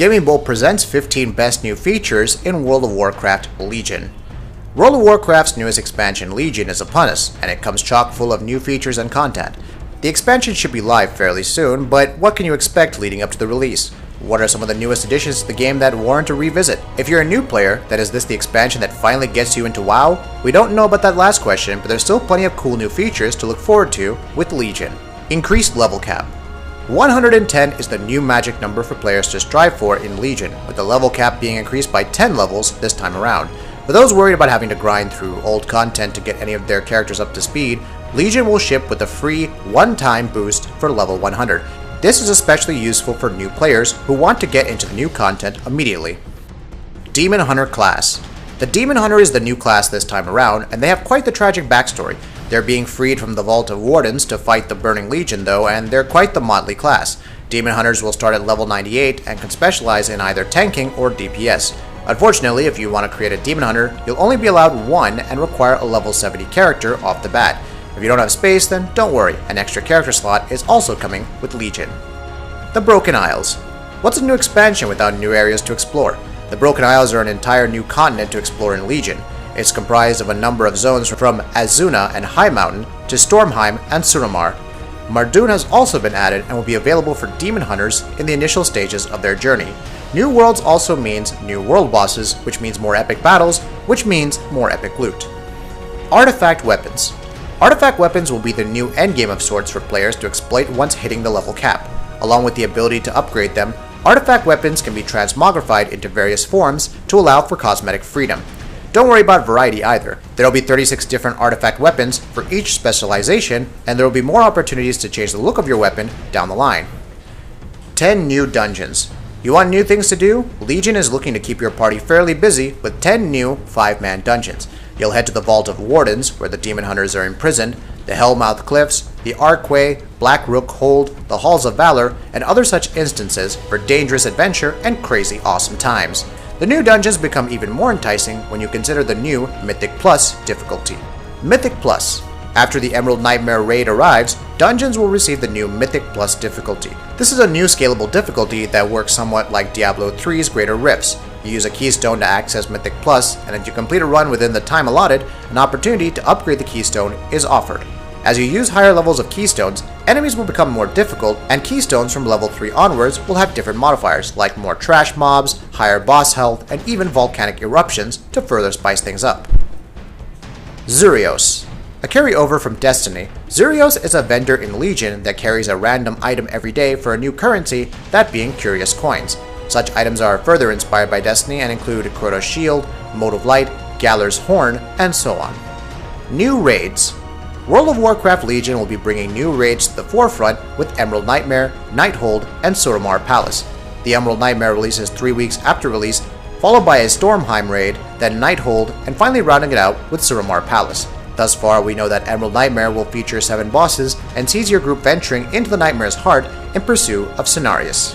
Gaming Bolt presents 15 best new features in World of Warcraft Legion. World of Warcraft's newest expansion, Legion, is upon us, and it comes chock full of new features and content. The expansion should be live fairly soon, but what can you expect leading up to the release? What are some of the newest additions to the game that warrant a revisit? If you're a new player, then is this the expansion that finally gets you into WoW? We don't know about that last question, but there's still plenty of cool new features to look forward to with Legion. Increased level cap. 110 is the new magic number for players to strive for in Legion, with the level cap being increased by 10 levels this time around. For those worried about having to grind through old content to get any of their characters up to speed, Legion will ship with a free one-time boost for level 100. This is especially useful for new players who want to get into the new content immediately. Demon Hunter class. The Demon Hunter is the new class this time around, and they have quite the tragic backstory. They're being freed from the Vault of Wardens to fight the Burning Legion though, and they're quite the motley class. Demon Hunters will start at level 98 and can specialize in either tanking or DPS. Unfortunately, if you want to create a Demon Hunter, you'll only be allowed one and require a level 70 character off the bat. If you don't have space, then don't worry, an extra character slot is also coming with Legion. The Broken Isles. What's a new expansion without new areas to explore? The Broken Isles are an entire new continent to explore in Legion. It's comprised of a number of zones from Azsuna and High Mountain to Stormheim and Suramar. Mardoon has also been added and will be available for Demon Hunters in the initial stages of their journey. New worlds also means new world bosses, which means more epic battles, which means more epic loot. Artifact weapons. Artifact weapons will be the new endgame of sorts for players to exploit once hitting the level cap. Along with the ability to upgrade them, artifact weapons can be transmogrified into various forms to allow for cosmetic freedom. Don't worry about variety either. There will be 36 different artifact weapons for each specialization, and there will be more opportunities to change the look of your weapon down the line. 10 new dungeons. You want new things to do? Legion is looking to keep your party fairly busy with 10 new 5-man dungeons. You'll head to the Vault of Wardens, where the Demon Hunters are imprisoned, the Hellmouth Cliffs, the Archway, Black Rook Hold, the Halls of Valor, and other such instances for dangerous adventure and crazy awesome times. The new dungeons become even more enticing when you consider the new Mythic Plus difficulty. Mythic Plus. After the Emerald Nightmare raid arrives, dungeons will receive the new Mythic Plus difficulty. This is a new scalable difficulty that works somewhat like Diablo 3's Greater Rifts. You use a keystone to access Mythic Plus, and if you complete a run within the time allotted, an opportunity to upgrade the keystone is offered. As you use higher levels of keystones, enemies will become more difficult, and keystones from level 3 onwards will have different modifiers, like more trash mobs, higher boss health, and even volcanic eruptions to further spice things up. Xurios. A carryover from Destiny, Xurios is a vendor in Legion that carries a random item every day for a new currency, that being Curious Coins. Such items are further inspired by Destiny and include Crota's Shield, Mote of Light, Galler's Horn, and so on. New raids. World of Warcraft Legion will be bringing new raids to the forefront with Emerald Nightmare, Nighthold, and Suramar Palace. The Emerald Nightmare releases 3 weeks after release, followed by a Stormheim raid, then Nighthold, and finally rounding it out with Suramar Palace. Thus far, we know that Emerald Nightmare will feature 7 bosses and sees your group venturing into the Nightmare's heart in pursuit of Cenarius.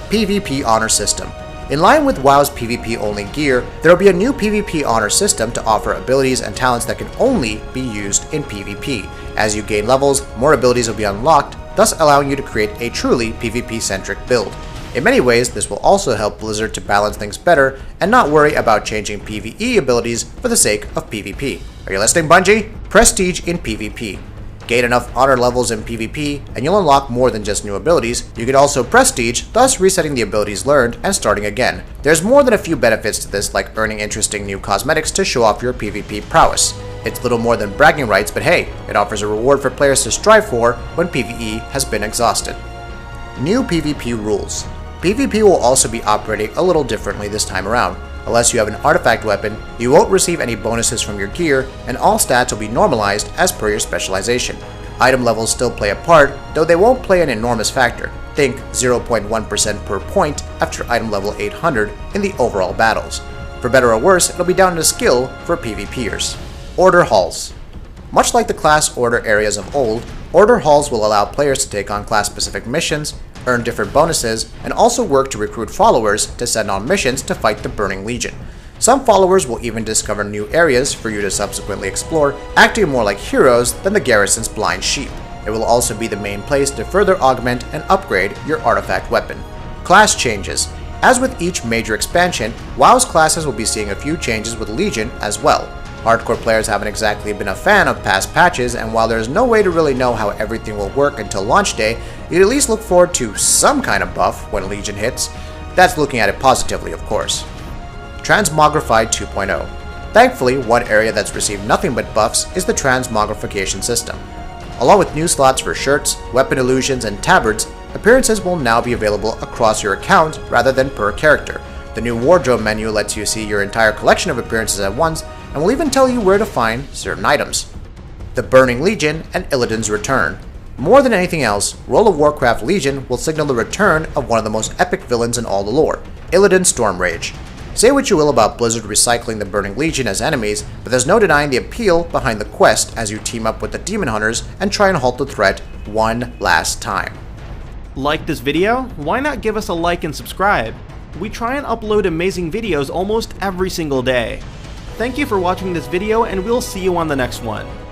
PvP Honor System. In line with WoW's PvP-only gear, there will be a new PvP honor system to offer abilities and talents that can only be used in PvP. As you gain levels, more abilities will be unlocked, thus allowing you to create a truly PvP-centric build. In many ways, this will also help Blizzard to balance things better and not worry about changing PvE abilities for the sake of PvP. Are you listening, Bungie? Prestige in PvP. Gain enough honor levels in PvP, and you'll unlock more than just new abilities. You can also prestige, thus resetting the abilities learned and starting again. There's more than a few benefits to this, like earning interesting new cosmetics to show off your PvP prowess. It's little more than bragging rights, but hey, it offers a reward for players to strive for when PvE has been exhausted. New PvP rules. PvP will also be operating a little differently this time around. Unless you have an artifact weapon, you won't receive any bonuses from your gear, and all stats will be normalized as per your specialization. Item levels still play a part, though they won't play an enormous factor. Think 0.1% per point after item level 800 in the overall battles. For better or worse, it'll be down to skill for PvPers. Order Halls. Much like the class order areas of old, Order Halls will allow players to take on class-specific missions, earn different bonuses, and also work to recruit followers to send on missions to fight the Burning Legion. Some followers will even discover new areas for you to subsequently explore, acting more like heroes than the garrison's blind sheep. It will also be the main place to further augment and upgrade your artifact weapon. Class changes. As with each major expansion, WoW's classes will be seeing a few changes with Legion as well. Hardcore players haven't exactly been a fan of past patches, and while there's no way to really know how everything will work until launch day, you'd at least look forward to some kind of buff when Legion hits. That's looking at it positively, of course. Transmogrified 2.0. Thankfully, one area that's received nothing but buffs is the transmogrification system. Along with new slots for shirts, weapon illusions, and tabards, appearances will now be available across your account rather than per character. The new wardrobe menu lets you see your entire collection of appearances at once, and will even tell you where to find certain items. The Burning Legion and Illidan's return. More than anything else, World of Warcraft Legion will signal the return of one of the most epic villains in all the lore, Illidan Stormrage. Say what you will about Blizzard recycling the Burning Legion as enemies, but there's no denying the appeal behind the quest as you team up with the Demon Hunters and try and halt the threat one last time. Like this video? Why not give us a like and subscribe? We try and upload amazing videos almost every single day. Thank you for watching this video, and we'll see you on the next one.